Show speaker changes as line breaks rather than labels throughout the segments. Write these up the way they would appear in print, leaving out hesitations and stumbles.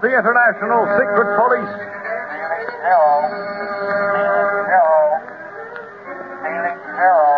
the International Secret Police.
Hello. Feeling hello.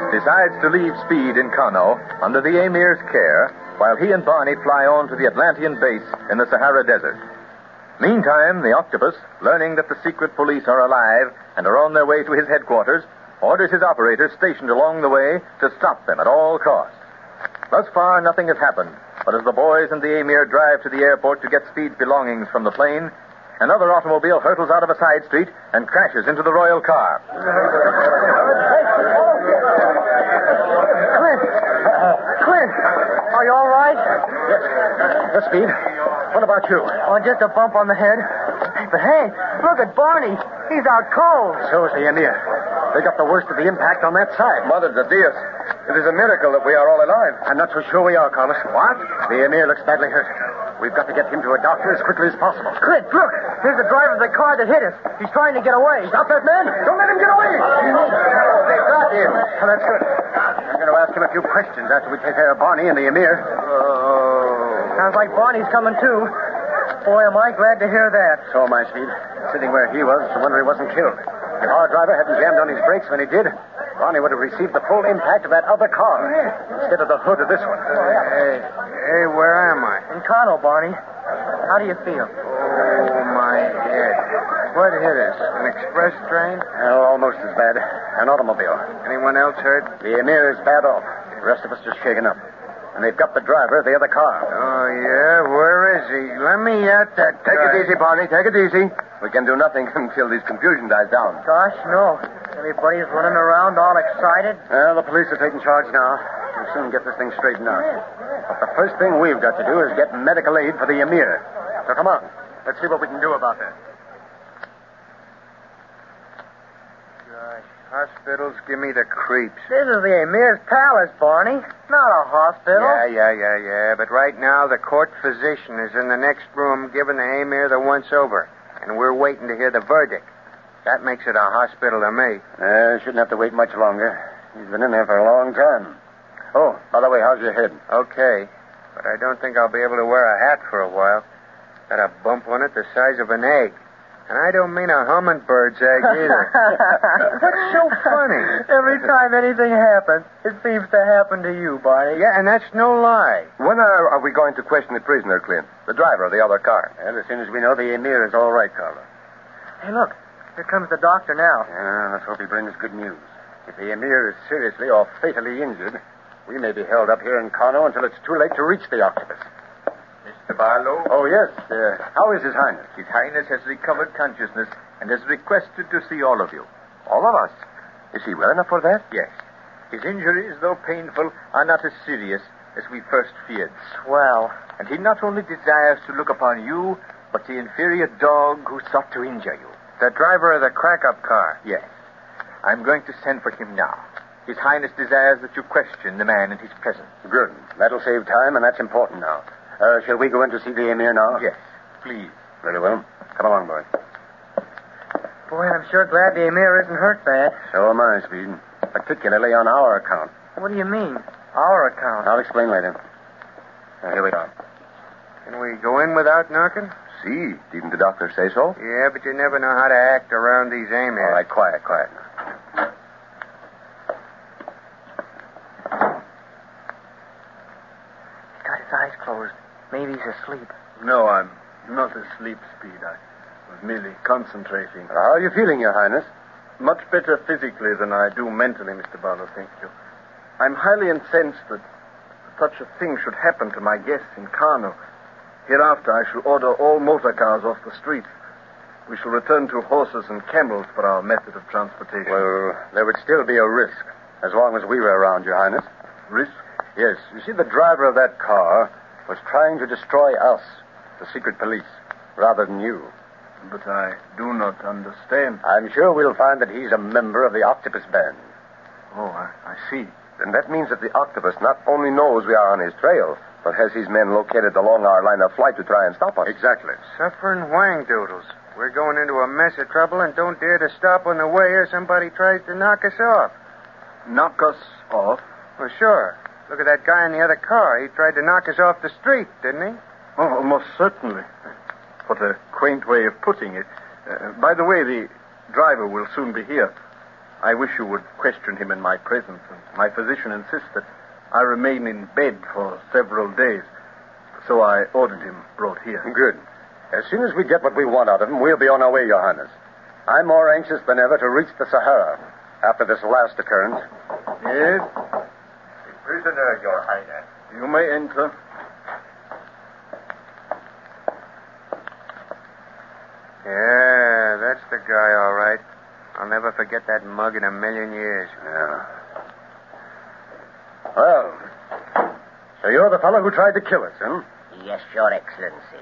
Decides to leave Speed in Kano under the Emir's care while he and Barney fly on to the Atlantean base in the Sahara Desert. Meantime, the octopus, learning that the secret police are alive and are on their way to his headquarters, orders his operators stationed along the way to stop them at all costs. Thus far, nothing has happened, but as the boys and the Emir drive to the airport to get Speed's belongings from the plane, another automobile hurtles out of a side street and crashes into the royal car.
Clint, are you all right?
Yes, Speed. What about you?
Oh, just a bump on the head. But hey, look at Barney. He's out cold.
So is the Emir. They got the worst of the impact on that side. Mother de Dios. It is a miracle that we are all alive. I'm not so sure we are, Carlos. What? The Emir looks badly hurt. We've got to get him to a doctor as quickly as possible.
Clint, look. Here's the driver of the car that hit us. He's trying to get away.
Stop that man. Don't let him get away. They've got him. Well, that's good. I'm going to ask him a few questions after we take care of Barney and the Emir.
Sounds like Barney's coming too. Boy, am I glad to hear that.
So am I, Speed. Sitting where he was, the wonder he wasn't killed. If our driver hadn't jammed on his brakes when he did, Barney would have received the full impact of that other car instead of the hood of this one.
Hey, where am I?
In Kano, Barney. How do you feel?
Oh, my head. What hit us? An express train?
Well, almost as bad. An automobile.
Anyone else hurt?
The Emir is bad off. The rest of us just shaken up. And they've got the driver of the other car.
Oh, yeah? Where is he? Let me at that
Take
guy.
it easy, Barney. Take it easy. We can do nothing until this confusion dies down.
Gosh, no. Everybody's running around all excited.
Well, the police are taking charge now. We'll soon get this thing straightened out. But the first thing we've got to do is get medical aid for the Emir. So come on. Let's see what we can do about that.
Gosh, hospitals give me the creeps.
This is the Emir's palace, Barney. Not a hospital.
Yeah. But right now, the court physician is in the next room giving the Emir the once-over. And we're waiting to hear the verdict. That makes it a hospital to me.
Shouldn't have to wait much longer. He's been in there for a long time. Oh, by the way, how's your head?
Okay. But I don't think I'll be able to wear a hat for a while. Got a bump on it the size of an egg. And I don't mean a hummingbird's egg either. What's so funny?
Every time anything happens, it seems to happen to you, Barney.
Yeah, and that's no lie.
When are we going to question the prisoner, Clint? The driver of the other car? Well, as soon as we know the Emir is all right, Carla.
Hey, look. Here comes the doctor now.
Yeah, let's hope he brings good news. If the Emir is seriously or fatally injured, we may be held up here in Kano until it's too late to reach the octopus.
Mr. Barlow?
Oh, yes. How is His Highness?
His Highness has recovered consciousness and has requested to see all of you.
All of us? Is he well enough for that?
Yes. His injuries, though painful, are not as serious as we first feared.
Swell.
And he not only desires to look upon you, but the inferior dog who sought to injure you.
The driver of the crack-up car.
Yes. I'm going to send for him now. His Highness desires that you question the man in his presence.
Good. That'll save time, and that's important now. Shall we go in to see the Emir now?
Yes. please.
Very well. Come along, boy.
Boy, I'm sure glad the Emir isn't hurt bad.
So am I, Speed. Particularly on our account.
What do you mean? Our account?
I'll explain later. Now, here we are.
Can we go in without knocking?
See, didn't the doctor say so?
Yeah, but you never know how to act around these emirs.
All right, quiet.
He's got his eyes closed. Maybe he's asleep.
No, I'm not asleep, Speed. I was merely concentrating.
How are you feeling, Your Highness?
Much better physically than I do mentally, Mr. Barlow, thank you. I'm highly incensed that such a thing should happen to my guests in Kano. Hereafter, I shall order all motor cars off the streets. We shall return to horses and camels for our method of transportation.
Well, there would still be a risk, as long as we were around, Your Highness.
Risk?
Yes, you see, the driver of that car was trying to destroy us, the secret police, rather than you.
But I do not understand.
I'm sure we'll find that he's a member of the Octopus Band.
Oh, I see.
Then that means that the octopus not only knows we are on his trail, but has his men located along our line of flight to try and stop us.
Exactly.
Suffering whangdoodles. We're going into a mess of trouble and don't dare to stop on the way or somebody tries to knock us off.
Knock us off?
Well, sure. Look at that guy in the other car. He tried to knock us off the street, didn't he?
Oh, most certainly. What a quaint way of putting it. By the way, the driver will soon be here. I wish you would question him in my presence, and my physician insists that I remain in bed for several days. So I ordered him brought here.
Good. As soon as we get what we want out of him, we'll be on our way, Your Highness. I'm more anxious than ever to reach the Sahara after this last occurrence.
Yes,
Prisoner, Your Highness.
you may enter.
Yeah, that's the guy, all right. I'll never forget that mug in a million years.
Yeah. Well, so you're the fellow who tried to kill us, huh?
Yes, Your Excellency.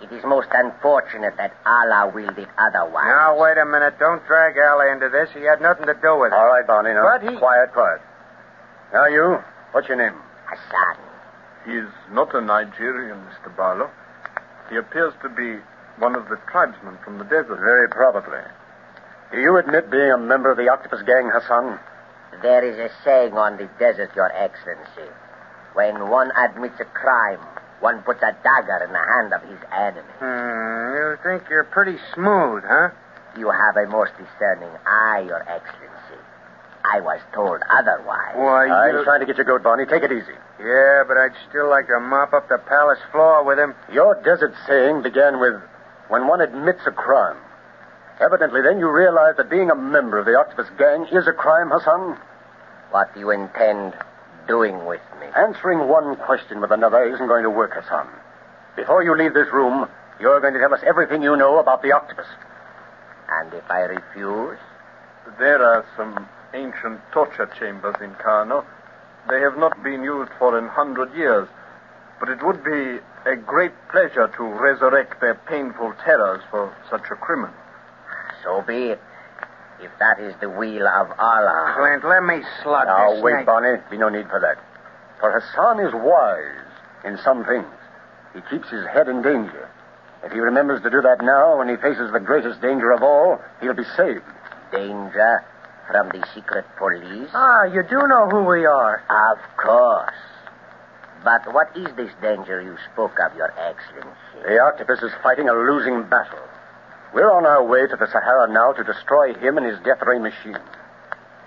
It is most unfortunate that Allah willed it otherwise.
Now, wait a minute. Don't drag Allah into this. He had nothing to do with it.
All right, Barney, now.
But he-
Quiet. Now, you, what's your name?
Hassan.
He is not a Nigerian, Mr. Barlow. He appears to be one of the tribesmen from the desert.
Very probably. Do you admit being a member of the Octopus Gang, Hassan?
There is a saying on the desert, Your Excellency. When one admits a crime, one puts a dagger in the hand of his enemy.
You think you're pretty smooth, huh?
You have a most discerning eye, Your Excellency. I was told otherwise.
Why,
I'm trying to get your goat, Barney. Take it easy.
Yeah, but I'd still like to mop up the palace floor with him.
Your desert saying began with, when one admits a crime. Evidently, then, you realize that being a member of the Octopus Gang is a crime, Hassan?
What do you intend doing with me?
Answering one question with another isn't going to work, Hassan. Before you leave this room, you're going to tell us everything you know about the octopus.
And if I refuse?
There are some ancient torture chambers in Kano. They have not been used for 100 years, but it would be a great pleasure to resurrect their painful terrors for such a criminal.
So be it. If that is the will of Allah.
Clint, let me slug
Now,
this
wait,
snake.
Barney. Be no need for that. For Hassan is wise in some things. He keeps his head in danger. If he remembers to do that now, when he faces the greatest danger of all, he'll be saved.
Danger from the secret police?
Ah, you do know who we are.
Of course. But what is this danger you spoke of, Your Excellency?
The octopus is fighting a losing battle. We're on our way to the Sahara now to destroy him and his death ray machine.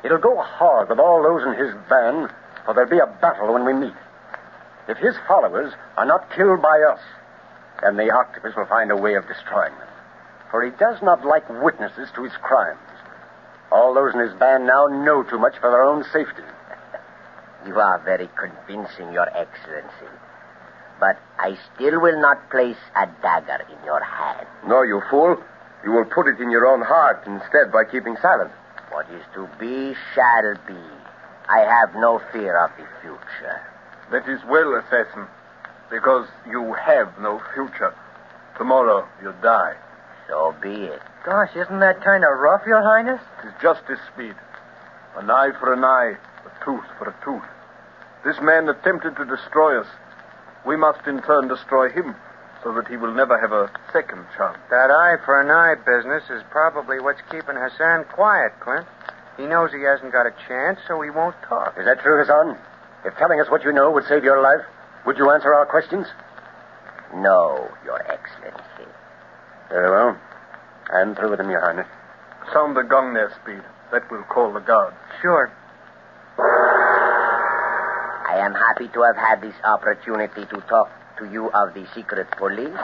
It'll go hard with all those in his van, for there'll be a battle when we meet. If his followers are not killed by us, then the octopus will find a way of destroying them. For he does not like witnesses to his crimes. All those in his band now know too much for their own safety.
You are very convincing, Your Excellency. But I still will not place a dagger in your hand.
No, you fool. You will put it in your own heart instead by keeping silent.
What is to be shall be. I have no fear of the future.
That is well, assassin, because you have no future. Tomorrow you'll die.
So be it.
Gosh, isn't that kind of rough, Your Highness?
It is justice, Speed. An eye for an eye, a tooth for a tooth. This man attempted to destroy us. We must in turn destroy him, so that he will never have a second chance.
That eye for an eye business is probably what's keeping Hassan quiet, Clint. He knows he hasn't got a chance, so he won't talk.
Is that true, Hassan? If telling us what you know would save your life, would you answer our questions?
No, Your Excellency.
Very well. I'm through with him, Your Highness.
Sound the gong there, Speed. That will call the guards.
Sure.
I am happy to have had this opportunity to talk to you of the secret police,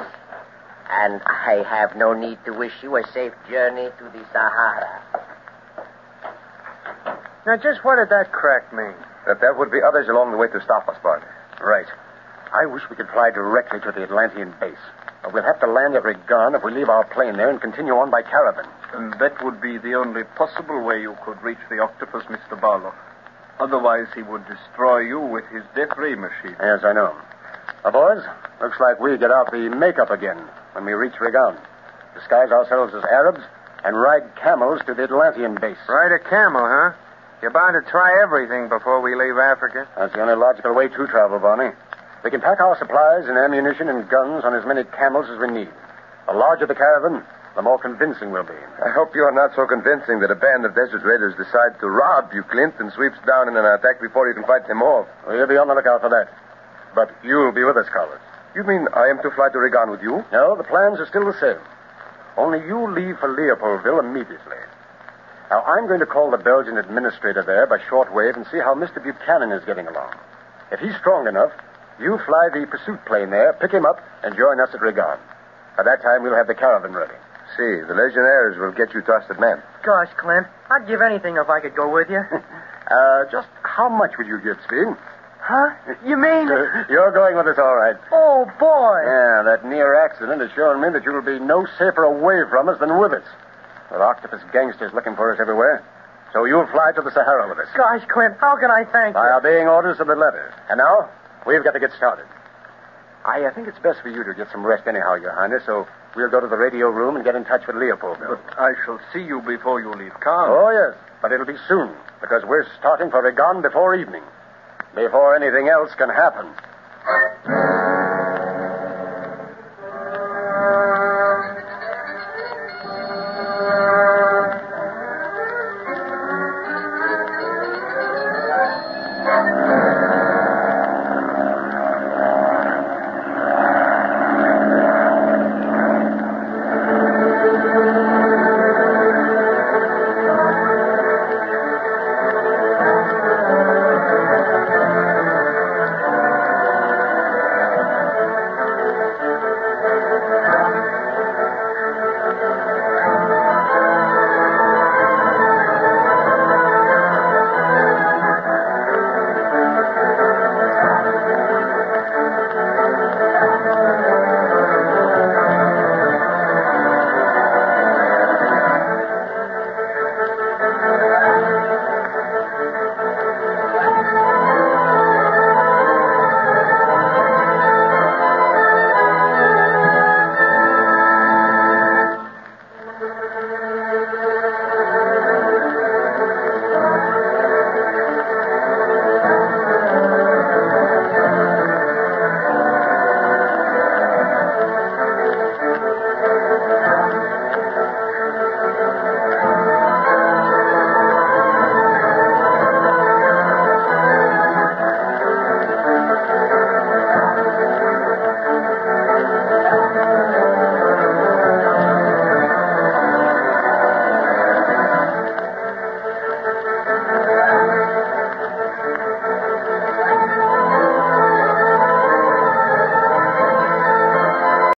and I have no need to wish you a safe journey to the Sahara.
Now, just what did that crack mean?
That there would be others along the way to stop us, Barney.
Right. I wish we could fly directly to the Atlantean base. But we'll have to land at Regan if we leave our plane there and continue on by caravan.
And that would be the only possible way you could reach the octopus, Mr. Barlow. Otherwise, he would destroy you with his death ray machine.
Yes, I know. Now, boys, looks like we get out the makeup again when we reach Regan. Disguise ourselves as Arabs and ride camels to the Atlantean base.
Ride a camel, huh? You're bound to try everything before we leave Africa.
That's the only logical way to travel, Barney. We can pack our supplies and ammunition and guns on as many camels as we need. The larger the caravan, the more convincing we'll be.
I hope you're not so convincing that a band of desert raiders decide to rob you, Clint, and sweeps down in an attack before you can fight them off.
We'll be on the lookout for that. But you'll be with us, Carlos.
You mean I am to fly to Regan with you?
No, the plans are still the same. Only you leave for Leopoldville immediately. Now, I'm going to call the Belgian administrator there by shortwave and see how Mr. Buchanan is getting along. If he's strong enough, you fly the pursuit plane there, pick him up, and join us at Regan. By that time, we'll have the caravan ready.
See, the Legionnaires will get you trusted men.
Gosh, Clint, I'd give anything if I could go with you.
Just how much would you give, Speed?
Huh? You mean...
You're going with us, all right.
Oh, boy.
Yeah, that near accident has shown me that you'll be no safer away from us than with us. With octopus gangsters looking for us everywhere. So you'll fly to the Sahara with us.
Gosh, Clint, how can I thank
By
you?
obeying orders of the letter. And now, we've got to get started. I think it's best for you to get some rest anyhow, Your Highness, so we'll go to the radio room and get in touch with Leopoldville.
But I shall see you before you leave Cannes.
Oh, yes, but it'll be soon, because we're starting for Regan before evening. Before anything else can happen.